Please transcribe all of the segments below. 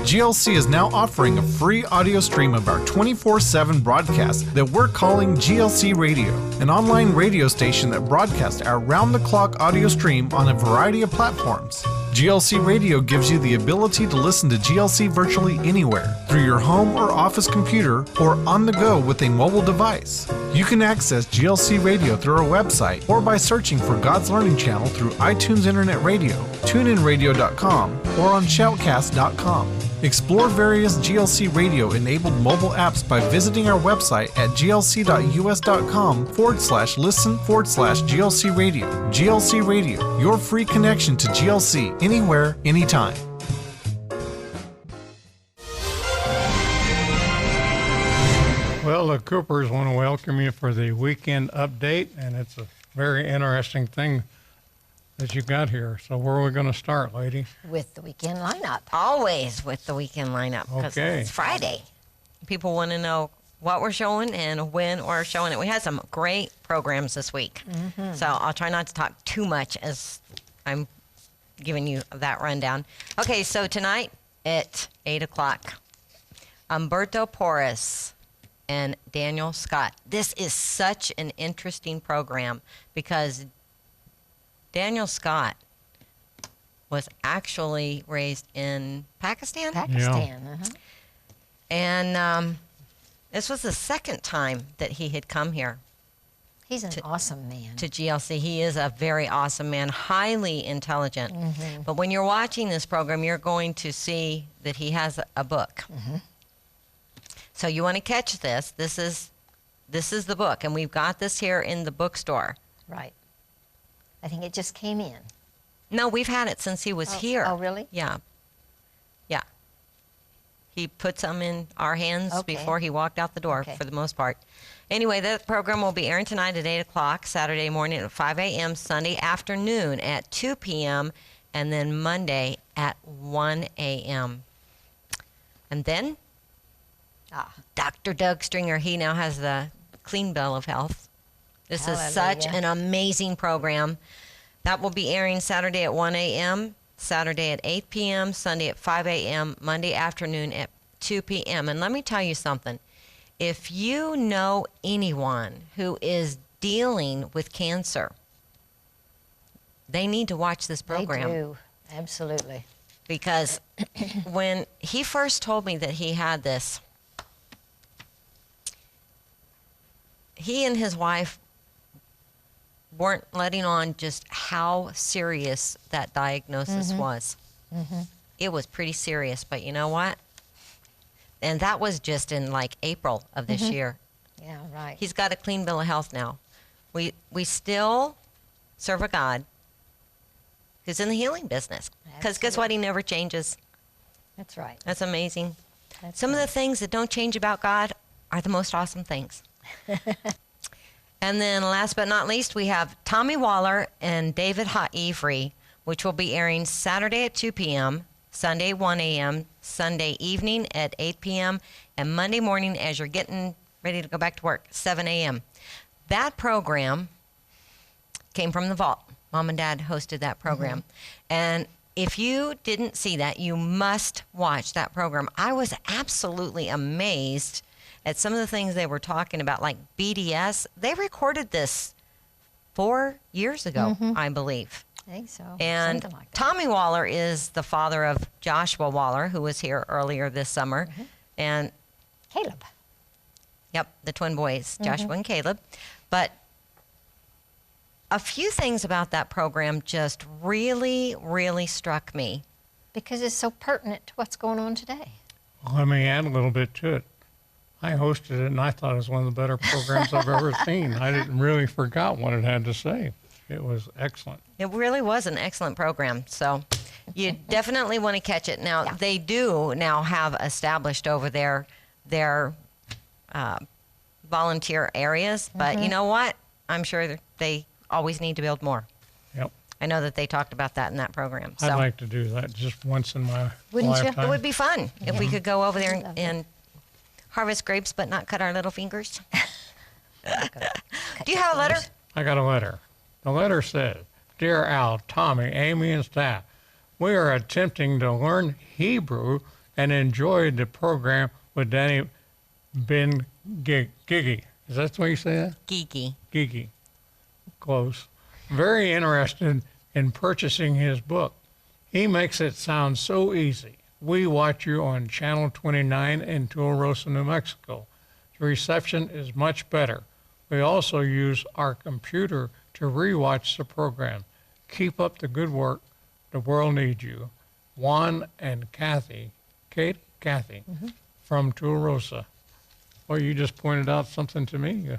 GLC is now offering a free audio stream of our 24/7 broadcast that we're calling GLC Radio, an online radio station that broadcasts our round-the-clock audio stream on a variety of platforms. GLC Radio gives you the ability to listen to GLC virtually anywhere, through your home or office computer, or on the go with a mobile device. You can access GLC Radio through our website or by searching for God's Learning Channel through iTunes Internet Radio, TuneInRadio.com, or on Shoutcast.com. Explore various GLC Radio-enabled mobile apps by visiting our website at glc.us.com/listen/GLC Radio. GLC Radio, your free connection to GLC anywhere, anytime. Well, the Coopers want to welcome you for the weekend update, and it's a very interesting thing that you got here. So where are we going to start, ladies? With the weekend lineup. Always with the weekend lineup. Because it's Friday. People want to know what we're showing and when we're showing it. We had some great programs this week. Mm-hmm. So I'll try not to talk too much as I'm giving you that rundown. Okay, so tonight at 8 o'clock, Umberto Porras and Daniel Scott. This is such an interesting program because Daniel Scott was actually raised in Pakistan. Pakistan, yeah. And this was the second time that he had come here. He's an awesome man. To GLC. He is a very awesome man, highly intelligent. Mm-hmm. But when you're watching this program, you're going to see that he has a book. Mm-hmm. So you want to catch this. This is the book, and we've got this here in the bookstore. Right. I think it just came in. No, we've had it since he was here. Oh, really? Yeah. Yeah. He put some in our hands before he walked out the door, for the most part. Anyway, that program will be airing tonight at 8 o'clock, Saturday morning at 5 a.m., Sunday afternoon at 2 p.m., and then Monday at 1 a.m. And then Dr. Doug Stringer, he now has the Clean Bill of Health. This is such an amazing program. That will be airing Saturday at 1 a.m., Saturday at 8 p.m., Sunday at 5 a.m., Monday afternoon at 2 p.m. And let me tell you something. If you know anyone who is dealing with cancer, they need to watch this program. They do, absolutely. Because when he first told me that he had this, he and his wife weren't letting on just how serious that diagnosis was. Mm-hmm. It was pretty serious, but you know what? And that was just in like April of this year. Yeah, right. He's got a clean bill of health now. We still serve a God who's in the healing business. Because guess what? He never changes. That's right. That's amazing. That's Some of the things that don't change about God are the most awesome things. And then last but not least, we have Tommy Waller and David Haivry, which will be airing Saturday at 2 p.m., Sunday 1 a.m., Sunday evening at 8 p.m., and Monday morning as you're getting ready to go back to work, 7 a.m. That program came from the vault. Mom and Dad hosted that program. And if you didn't see that, you must watch that program. I was absolutely amazed at some of the things they were talking about, like BDS. They recorded this 4 years ago, I believe. I think so. And something like that. Tommy Waller is the father of Joshua Waller, who was here earlier this summer. And Caleb. Yep, the twin boys, Joshua and Caleb. But a few things about that program just really, really struck me. Because it's so pertinent to what's going on today. Well, let me add a little bit to it. I hosted it, and I thought it was one of the better programs I've ever seen. I didn't really forgot what it had to say. It was excellent. It really was an excellent program. So you definitely want to catch it. Now, they do now have established over there their volunteer areas. But you know what? I'm sure they always need to build more. Yep. I know that they talked about that in that program. So I'd like to do that just once in my Wouldn't you? lifetime. it would be fun if we could go over there and harvest grapes but not cut our little fingers. Do you have a letter? I got a letter. The letter says, Dear Al, Tommy, Amy, and staff, we are attempting to learn Hebrew and enjoyed the program with Danny Ben Gigi. Is that the way you say that? Geeky. Gigi. Close. Very interested in purchasing his book. He makes it sound so easy. We watch you on Channel 29 in Tularosa, New Mexico. The reception is much better. We also use our computer to rewatch the program. Keep up the good work. The world needs you. Juan and Kathy from Tularosa. Well, you just pointed out something to me.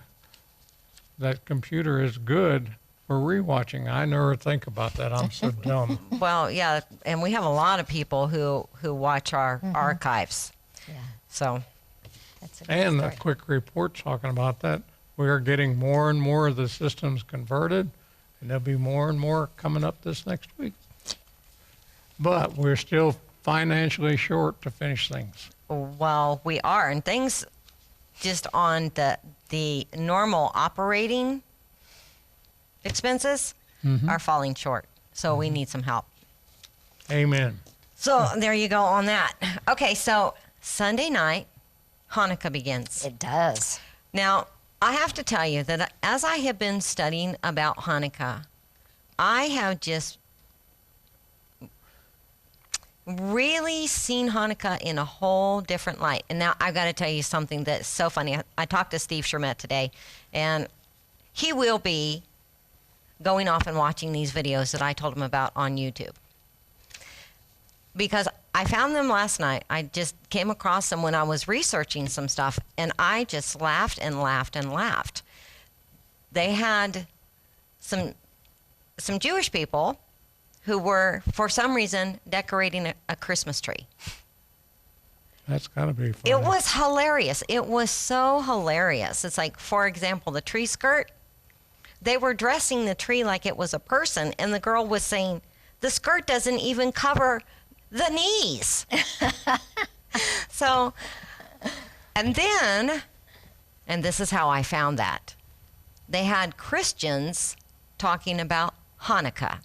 That computer is good for rewatching. I never think about that. I'm so dumb. Well, yeah, and we have a lot of people who watch our archives. Yeah. So. That's a And story. a quick report talking about that. We are getting more and more of the systems converted, and there'll be more and more coming up this next week. But we're still financially short to finish things. Well, we are, and things just on the normal operating expenses are falling short. So we need some help. Amen. So there you go on that. Okay, so Sunday night, Hanukkah begins. It does. Now, I have to tell you that as I have been studying about Hanukkah, I have just really seen Hanukkah in a whole different light. And now I've got to tell you something that's so funny. I talked to Steve Shermet today, and he will be going off and watching these videos that I told him about on YouTube. Because I found them last night. I just came across them when I was researching some stuff, and I just laughed and laughed and laughed. They had some Jewish people who were, for some reason, decorating a Christmas tree. That's got to be funny. It was hilarious. It was so hilarious. It's like, for example, the tree skirt. They were dressing the tree like it was a person, and the girl was saying, the skirt doesn't even cover the knees. So, and then, and this is how I found that, they had Christians talking about Hanukkah.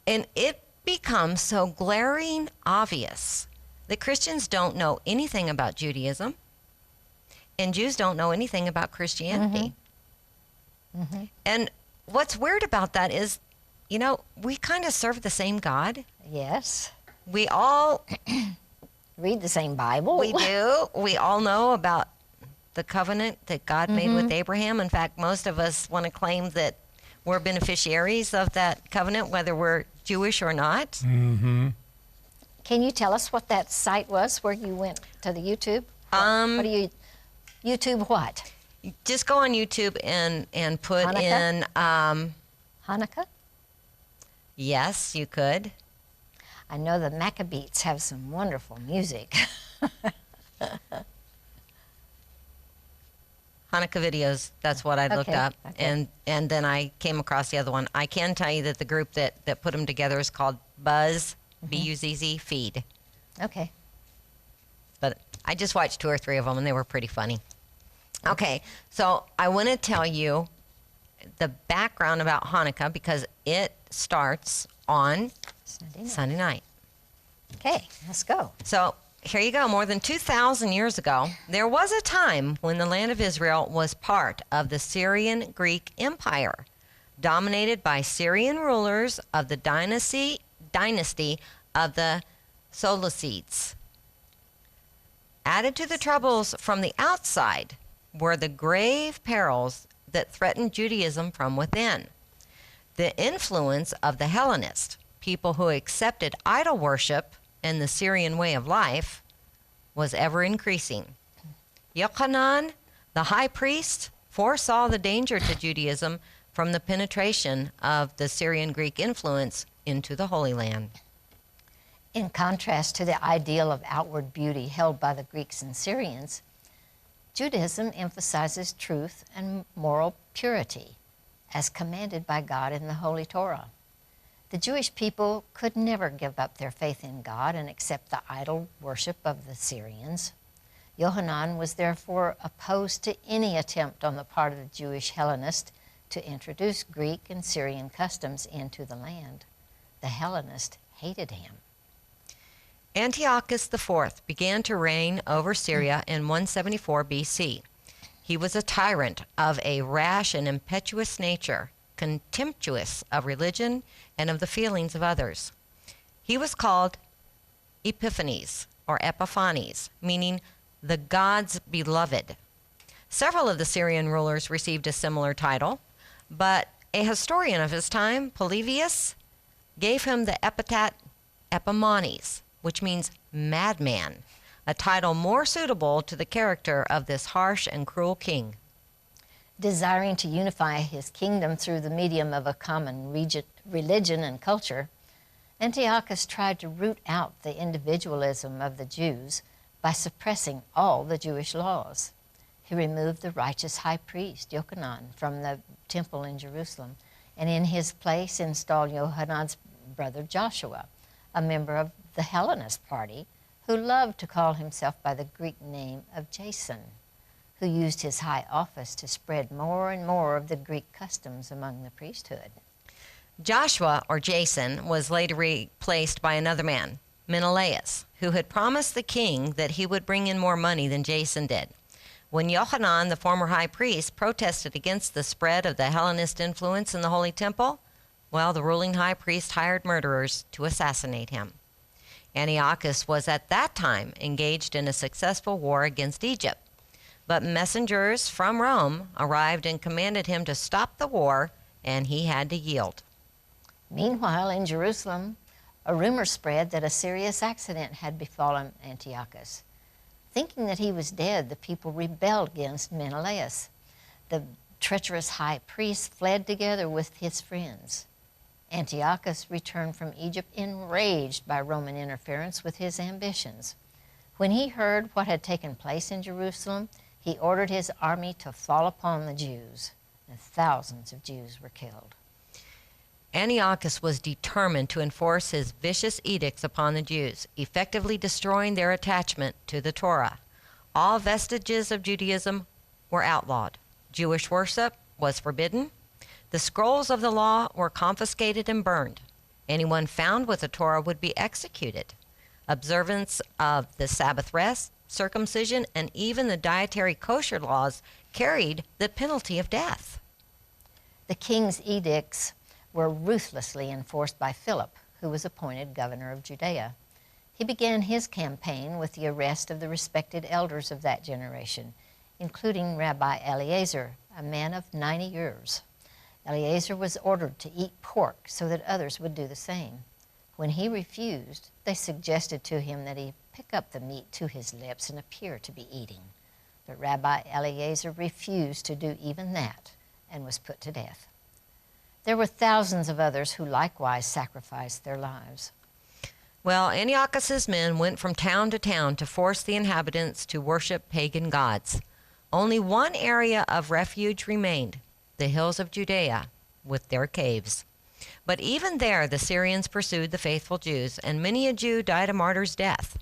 And it becomes so glaring obvious that Christians don't know anything about Judaism, and Jews don't know anything about Christianity. And what's weird about that is, you know, we kind of serve the same God. Yes. We all Read the same Bible. We do. We all know about the covenant that God made with Abraham. In fact, most of us want to claim that we're beneficiaries of that covenant, whether we're Jewish or not. Mm-hmm. Can you tell us what that site was where you went to the YouTube? What do you, YouTube what? Just go on YouTube and put Hanukkah? in, Hanukkah? yes, you could. I know the Maccabees have some wonderful music. Hanukkah videos, that's what I looked Okay, up. okay. And then I came across the other one. I can tell you that the group that put them together is called Buzz, B-U-Z-Z, Feed. Okay. But I just watched 2 or 3 of them, and they were pretty funny. Okay, so I want to tell you the background about Hanukkah because it starts on Sunday night. Okay, let's go. So here you go. More than 2,000 years ago, there was a time when the land of Israel was part of the Syrian Greek Empire, dominated by Syrian rulers of the dynasty of the Seleucids. Added to the troubles from the outside were the grave perils that threatened Judaism from within. The influence of the Hellenists, people who accepted idol worship and the Syrian way of life, was ever increasing. Yochanan, the high priest, foresaw the danger to Judaism from the penetration of the Syrian Greek influence into the Holy Land. In contrast to the ideal of outward beauty held by the Greeks and Syrians, Judaism emphasizes truth and moral purity, as commanded by God in the Holy Torah. The Jewish people could never give up their faith in God and accept the idol worship of the Syrians. Yohanan was therefore opposed to any attempt on the part of the Jewish Hellenist to introduce Greek and Syrian customs into the land. The Hellenist hated him. Antiochus IV began to reign over Syria in 174 BC. He was a tyrant of a rash and impetuous nature, contemptuous of religion and of the feelings of others. He was called Epiphanes, or Epiphanes, meaning the God's beloved. Several of the Syrian rulers received a similar title, but a historian of his time, Polybius, gave him the epithet Epimanes, which means madman, a title more suitable to the character of this harsh and cruel king. Desiring to unify his kingdom through the medium of a common religion and culture, Antiochus tried to root out the individualism of the Jews by suppressing all the Jewish laws. He removed the righteous high priest, Yochanan, from the temple in Jerusalem, and in his place installed Yohanan's brother Joshua, a member of the Hellenist party, who loved to call himself by the Greek name of Jason, who used his high office to spread more and more of the Greek customs among the priesthood. Joshua, or Jason, was later replaced by another man, Menelaus, who had promised the king that he would bring in more money than Jason did. When Yochanan, the former high priest, protested against the spread of the Hellenist influence in the Holy Temple, well, the ruling high priest hired murderers to assassinate him. Antiochus was at that time engaged in a successful war against Egypt, but messengers from Rome arrived and commanded him to stop the war, and he had to yield. Meanwhile, in Jerusalem, a rumor spread that a serious accident had befallen Antiochus. Thinking that he was dead, the people rebelled against Menelaus. The treacherous high priest fled together with his friends. Antiochus returned from Egypt enraged by Roman interference with his ambitions. When he heard what had taken place in Jerusalem, he ordered his army to fall upon the Jews, and thousands of Jews were killed. Antiochus was determined to enforce his vicious edicts upon the Jews, effectively destroying their attachment to the Torah. All vestiges of Judaism were outlawed. Jewish worship was forbidden. The scrolls of the law were confiscated and burned. Anyone found with the Torah would be executed. Observance of the Sabbath rest, circumcision, and even the dietary kosher laws carried the penalty of death. The king's edicts were ruthlessly enforced by Philip, who was appointed governor of Judea. He began his campaign with the arrest of the respected elders of that generation, including Rabbi Eliezer, a man of 90 years. Eliezer was ordered to eat pork so that others would do the same. When he refused, they suggested to him that he pick up the meat to his lips and appear to be eating. But Rabbi Eliezer refused to do even that and was put to death. There were thousands of others who likewise sacrificed their lives. Well, Antiochus's men went from town to town to force the inhabitants to worship pagan gods. Only one area of refuge remained, the hills of Judea, with their caves. But even there the Syrians pursued the faithful Jews, and many a Jew died a martyr's death.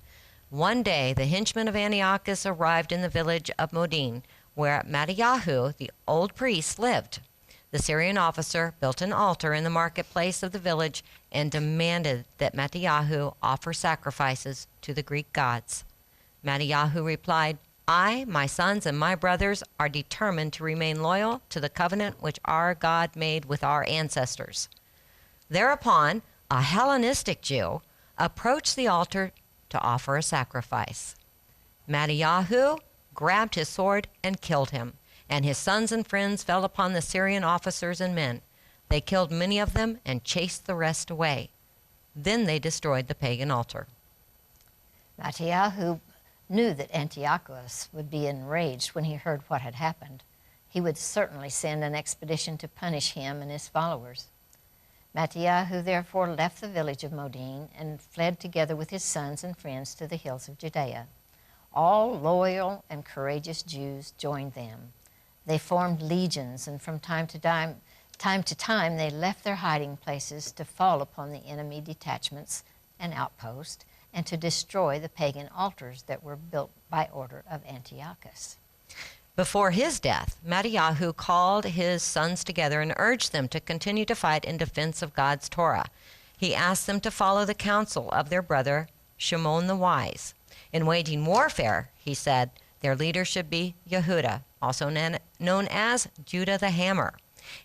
One day the henchmen of Antiochus arrived in the village of Modin, where Mattiyahu, the old priest, lived. The Syrian officer built an altar in the marketplace of the village and demanded that Mattiyahu offer sacrifices to the Greek gods. Mattiyahu replied, "I, my sons, and my brothers are determined to remain loyal to the covenant which our God made with our ancestors." Thereupon, a Hellenistic Jew approached the altar to offer a sacrifice. Mattiyahu grabbed his sword and killed him, and his sons and friends fell upon the Syrian officers and men. They killed many of them and chased the rest away. Then they destroyed the pagan altar. Mattiyahu knew that Antiochus would be enraged when he heard what had happened. He would certainly send an expedition to punish him and his followers. Mattiyahu therefore left the village of Modin and fled together with his sons and friends to the hills of Judea. All loyal and courageous Jews joined them. They formed legions, and from time to time they left their hiding places to fall upon the enemy detachments and outposts and to destroy the pagan altars that were built by order of Antiochus. Before his death, Mattiyahu called his sons together and urged them to continue to fight in defense of God's Torah. He asked them to follow the counsel of their brother Shimon the Wise. In waging warfare, he said, their leader should be Yehuda, also known as Judah the Hammer.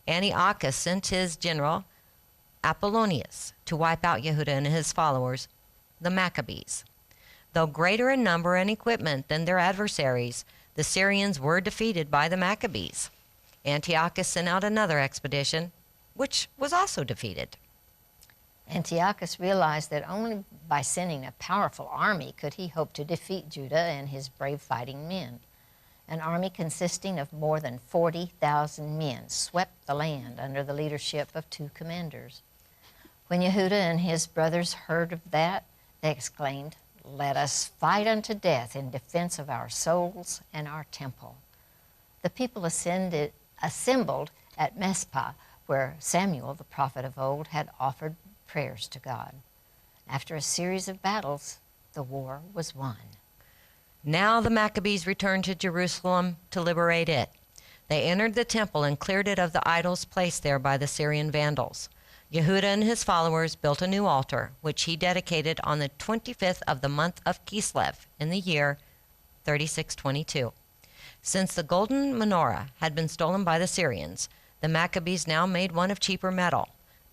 Antiochus sent his general Apollonius to wipe out Yehuda and his followers, the Maccabees. Though greater in number and equipment than their adversaries, the Syrians were defeated by the Maccabees. Antiochus sent out another expedition, which was also defeated. Antiochus realized that only by sending a powerful army could he hope to defeat Judah and his brave fighting men. An army consisting of more than 40,000 men swept the land under the leadership of 2 commanders. When Yehuda and his brothers heard of that, they exclaimed, "Let us fight unto death in defense of our souls and our temple." The people assembled at Mizpah, where Samuel, the prophet of old, had offered prayers to God. After a series of battles, the war was won. Now the Maccabees returned to Jerusalem to liberate it. They entered the temple and cleared it of the idols placed there by the Syrian Vandals. Yehuda and his followers built a new altar, which he dedicated on the 25th of the month of Kislev in the year 3622. Since the golden menorah had been stolen by the Syrians, the Maccabees now made one of cheaper metal.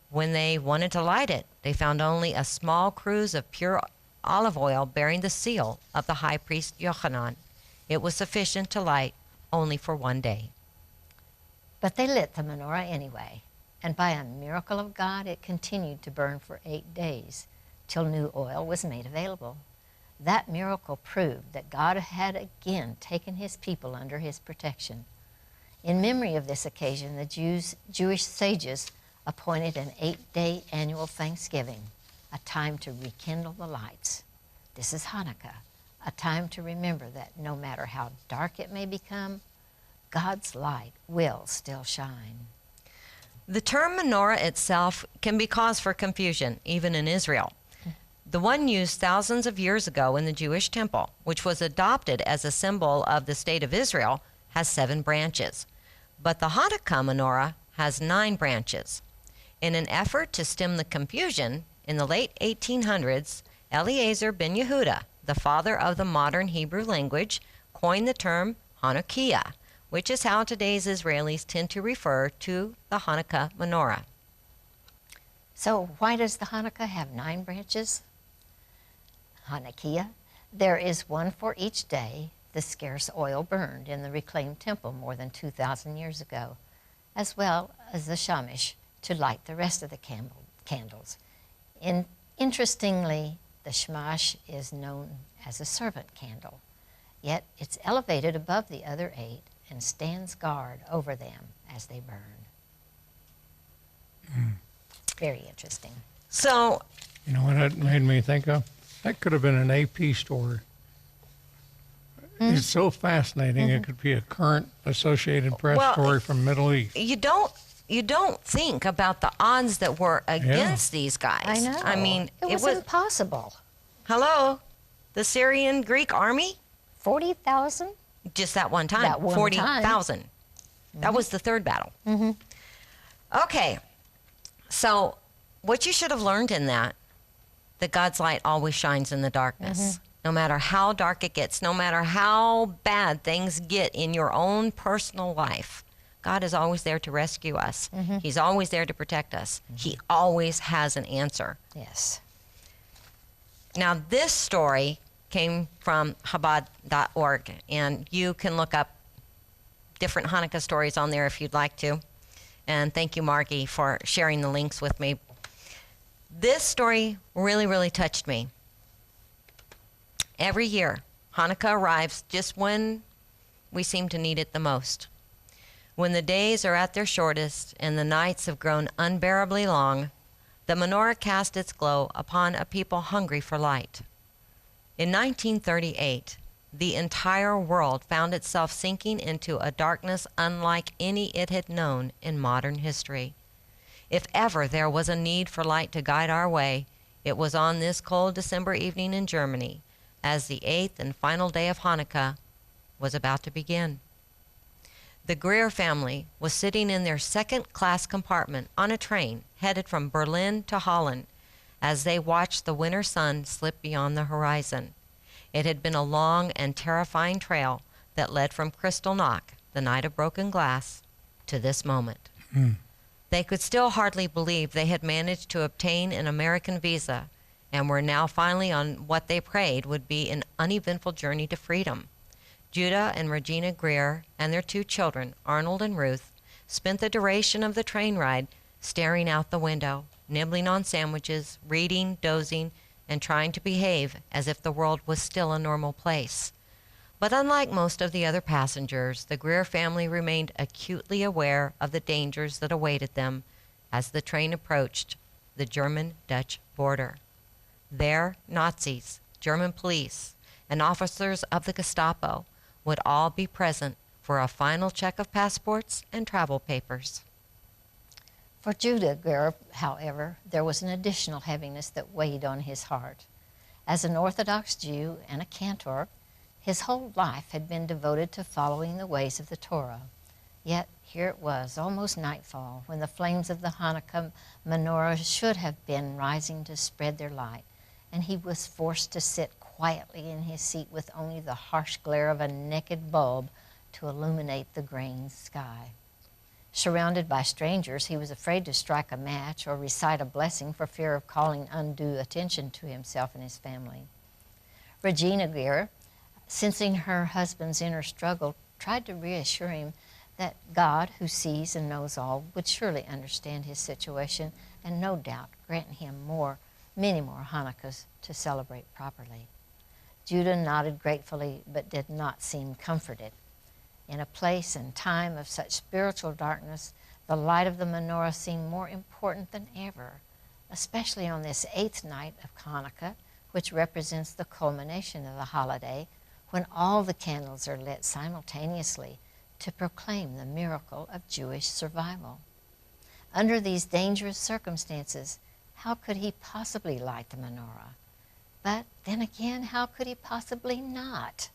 When they wanted to light it, they found only a small cruse of pure olive oil bearing the seal of the high priest Yochanan. It was sufficient to light only for one day. But they lit the menorah anyway, and by a miracle of God, it continued to burn for 8 days, till new oil was made available. That miracle proved that God had again taken his people under his protection. In memory of this occasion, the Jewish sages appointed an 8-day annual Thanksgiving, a time to rekindle the lights. This is Hanukkah, a time to remember that no matter how dark it may become, God's light will still shine. The term menorah itself can be cause for confusion, even in Israel. The one used thousands of years ago in the Jewish temple, which was adopted as a symbol of the state of Israel, has 7 branches. But the Hanukkah menorah has 9 branches. In an effort to stem the confusion, in the late 1800s, Eliezer ben Yehuda, the father of the modern Hebrew language, coined the term Hanukkah, which is how today's Israelis tend to refer to the Hanukkah menorah. So why does the Hanukkah have 9 branches? Hanukkah, there is one for each day the scarce oil burned in the reclaimed temple more than 2,000 years ago, as well as the shamish to light the rest of the candles. Interestingly, the shamash is known as a servant candle, yet it's elevated above the other 8 and stands guard over them as they burn. Very interesting. So, you know what that made me think of? That could have been an AP story. It's so fascinating. It could be a current Associated Press story from Middle East. You don't think about the odds that were against these guys. I know. I mean, it was impossible. Hello, the Syrian Greek army? 40,000? Just that one time. That one 40,000. That was the 3rd battle. Okay, so what you should have learned in that God's light always shines in the darkness. No matter how dark it gets, no matter how bad things get in your own personal life, God is always there to rescue us. He's always there to protect us. He always has an answer. Yes. Now, this story came from Chabad.org, and you can look up different Hanukkah stories on there if you'd like to. And thank you, Margie, for sharing the links with me. This story really, really touched me. Every year, Hanukkah arrives just when we seem to need it the most. When the days are at their shortest and the nights have grown unbearably long, the menorah casts its glow upon a people hungry for light. In 1938, the entire world found itself sinking into a darkness unlike any it had known in modern history. If ever there was a need for light to guide our way, it was on this cold December evening in Germany, as the 8th and final day of Hanukkah was about to begin. The Greer family was sitting in their second-class compartment on a train headed from Berlin to Holland, as they watched the winter sun slip beyond the horizon. It had been a long and terrifying trail that led from Kristallnacht, the night of broken glass, to this moment. They could still hardly believe they had managed to obtain an American visa and were now finally on what they prayed would be an uneventful journey to freedom. Judah and Regina Greer and their 2 children, Arnold and Ruth, spent the duration of the train ride staring out the window, nibbling on sandwiches, reading, dozing, and trying to behave as if the world was still a normal place. But unlike most of the other passengers, the Greer family remained acutely aware of the dangers that awaited them as the train approached the German-Dutch border. There, Nazis, German police, and officers of the Gestapo would all be present for a final check of passports and travel papers. For Judah Greer, however, there was an additional heaviness that weighed on his heart. As an Orthodox Jew and a cantor, his whole life had been devoted to following the ways of the Torah. Yet here it was, almost nightfall, when the flames of the Hanukkah menorah should have been rising to spread their light, and he was forced to sit quietly in his seat with only the harsh glare of a naked bulb to illuminate the graying sky. Surrounded by strangers, he was afraid to strike a match or recite a blessing for fear of calling undue attention to himself and his family. Regina Greer, sensing her husband's inner struggle, tried to reassure him that God, who sees and knows all, would surely understand his situation and no doubt grant him many more Hanukkahs to celebrate properly. Judah nodded gratefully but did not seem comforted. In a place and time of such spiritual darkness, the light of the menorah seemed more important than ever, especially on this 8th night of Hanukkah, which represents the culmination of the holiday, when all the candles are lit simultaneously to proclaim the miracle of Jewish survival. Under these dangerous circumstances, how could he possibly light the menorah? But then again, how could he possibly not?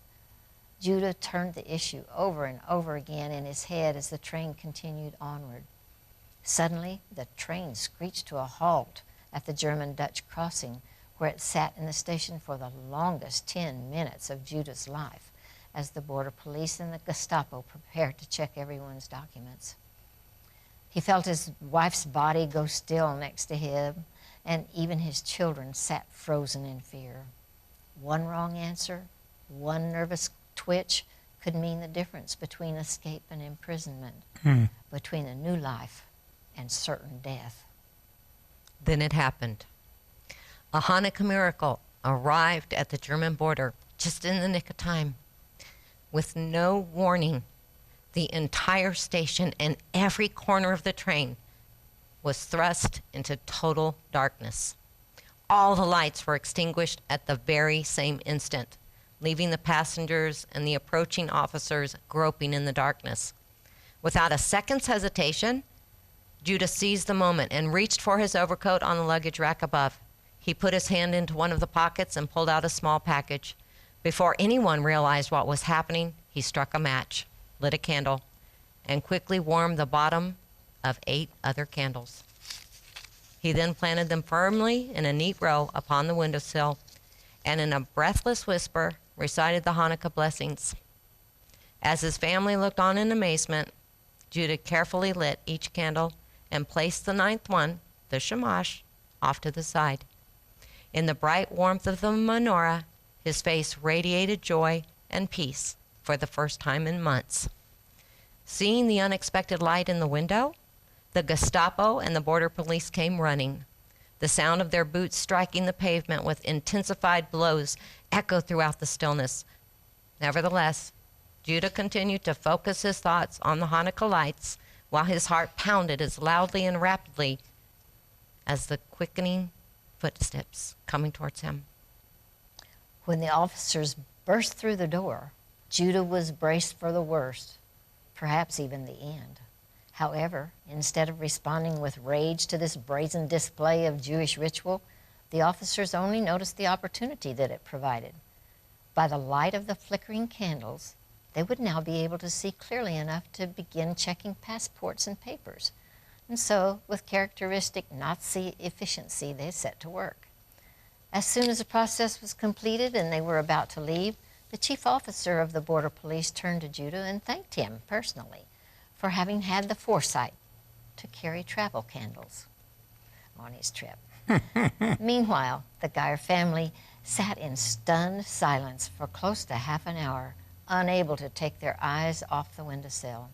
Judah turned the issue over and over again in his head as the train continued onward. Suddenly, the train screeched to a halt at the German-Dutch crossing, where it sat in the station for the longest 10 minutes of Judah's life, as the border police and the Gestapo prepared to check everyone's documents. He felt his wife's body go still next to him, and even his children sat frozen in fear. One wrong answer, one nervous twitch could mean the difference between escape and imprisonment, between a new life and certain death. Then it happened. A Hanukkah miracle arrived at the German border just in the nick of time. With no warning, the entire station and every corner of the train was thrust into total darkness. All the lights were extinguished at the very same instant, leaving the passengers and the approaching officers groping in the darkness. Without a second's hesitation, Judah seized the moment and reached for his overcoat on the luggage rack above. He put his hand into one of the pockets and pulled out a small package. Before anyone realized what was happening, he struck a match, lit a candle, and quickly warmed the bottom of 8 other candles. He then planted them firmly in a neat row upon the windowsill, and in a breathless whisper recited the Hanukkah blessings. As his family looked on in amazement, Judah carefully lit each candle and placed the 9th one, the shamash, off to the side. In the bright warmth of the menorah, his face radiated joy and peace for the first time in months. Seeing the unexpected light in the window, the Gestapo and the border police came running. The sound of their boots striking the pavement with intensified blows echoed throughout the stillness. Nevertheless, Judah continued to focus his thoughts on the Hanukkah lights while his heart pounded as loudly and rapidly as the quickening footsteps coming towards him. When the officers burst through the door, Judah was braced for the worst, perhaps even the end. However, instead of responding with rage to this brazen display of Jewish ritual, the officers only noticed the opportunity that it provided. By the light of the flickering candles, they would now be able to see clearly enough to begin checking passports and papers. And so, with characteristic Nazi efficiency, they set to work. As soon as the process was completed and they were about to leave, the chief officer of the border police turned to Judah and thanked him personally for having had the foresight to carry travel candles on his trip. Meanwhile, the Geyer family sat in stunned silence for close to half an hour, unable to take their eyes off the windowsill.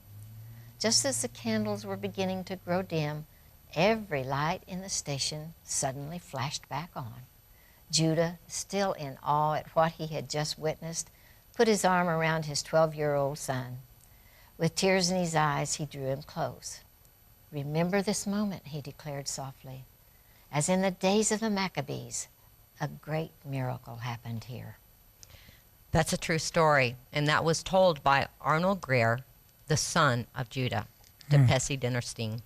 Just as the candles were beginning to grow dim, every light in the station suddenly flashed back on. Judah, still in awe at what he had just witnessed, put his arm around his 12-year-old son. With tears in his eyes, he drew him close. "Remember this moment," he declared softly. "As in the days of the Maccabees, a great miracle happened here." That's a true story, and that was told by Arnold Greer, the son of Judah, to Pessi Dinnerstein.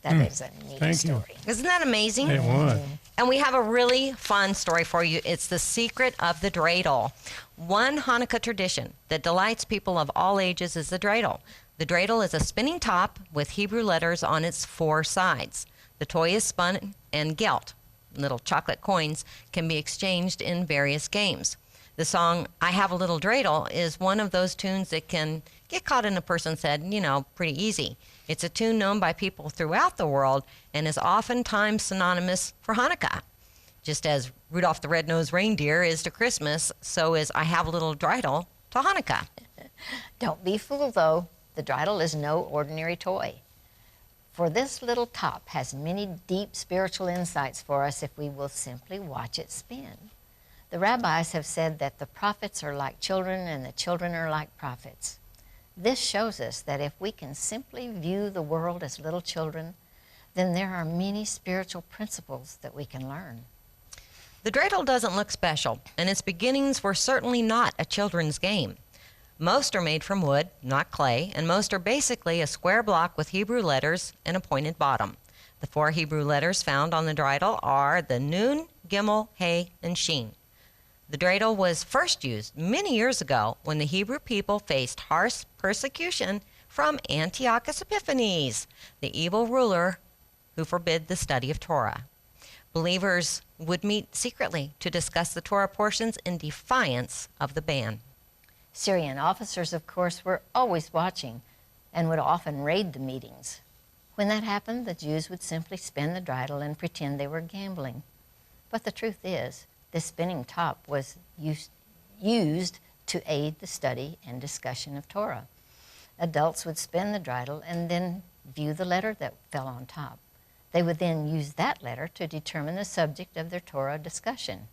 That is a neat story. Isn't that amazing? It was. And we have a really fun story for you. It's the secret of the dreidel. One Hanukkah tradition that delights people of all ages is the dreidel. The dreidel is a spinning top with Hebrew letters on its 4 sides. The toy is spun, and gelt, little chocolate coins, can be exchanged in various games. The song "I Have a Little Dreidel" is one of those tunes that can get caught in a person's head, pretty easy. It's a tune known by people throughout the world and is oftentimes synonymous for Hanukkah. Just as Rudolph the Red-Nosed Reindeer is to Christmas, so is "I Have a Little Dreidel" to Hanukkah. Don't be fooled, though. The dreidel is no ordinary toy. For this little top has many deep spiritual insights for us if we will simply watch it spin. The rabbis have said that the prophets are like children and the children are like prophets. This shows us that if we can simply view the world as little children, then there are many spiritual principles that we can learn. The dreidel doesn't look special, and its beginnings were certainly not a children's game. Most are made from wood, not clay, and most are basically a square block with Hebrew letters and a pointed bottom. The 4 Hebrew letters found on the dreidel are the Nun, Gimel, He, and Shin. The dreidel was first used many years ago when the Hebrew people faced harsh persecution from Antiochus Epiphanes, the evil ruler who forbid the study of Torah. Believers would meet secretly to discuss the Torah portions in defiance of the ban. Syrian officers, of course, were always watching and would often raid the meetings. When that happened, the Jews would simply spin the dreidel and pretend they were gambling. But the truth is, this spinning top was used to aid the study and discussion of Torah. Adults would spin the dreidel and then view the letter that fell on top. They would then use that letter to determine the subject of their Torah discussion.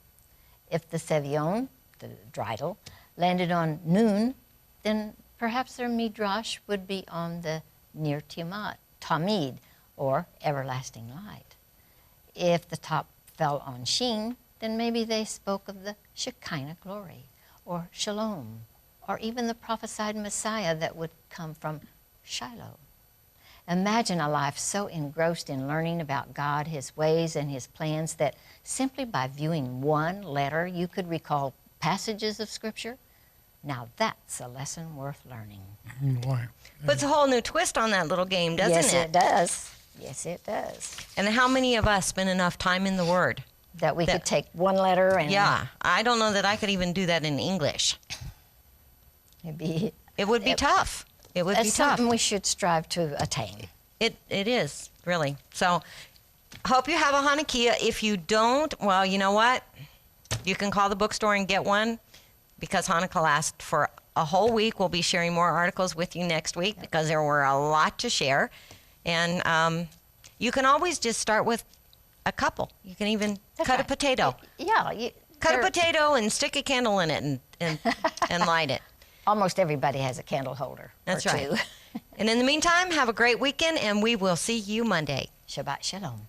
If the sevion, the dreidel, landed on Nun, then perhaps their midrash would be on the Nir Tamid, or everlasting light. If the top fell on Shin, then maybe they spoke of the Shekinah glory, or Shalom, or even the prophesied Messiah that would come from Shiloh. Imagine a life so engrossed in learning about God, His ways, and His plans that simply by viewing one letter you could recall passages of Scripture. Now that's a lesson worth learning. Boy. Puts a whole new twist on that little game, doesn't Yes, it? it does. Yes, it does. And how many of us spend enough time in the Word? That we could take one letter and... Yeah, I don't know that I could even do that in English. It would be tough. It would be tough. It's something we should strive to attain. It is, really. So, hope you have a Hanukkah. If you don't, well, you know what? You can call the bookstore and get one because Hanukkah lasts for a whole week. We'll be sharing more articles with you next week because there were a lot to share. And you can always just start with a couple. You can even cut a potato. Yeah. Cut a potato and stick a candle in it and light it. Almost everybody has a candle holder. That's or right. two. And in the meantime, have a great weekend, and we will see you Monday. Shabbat Shalom.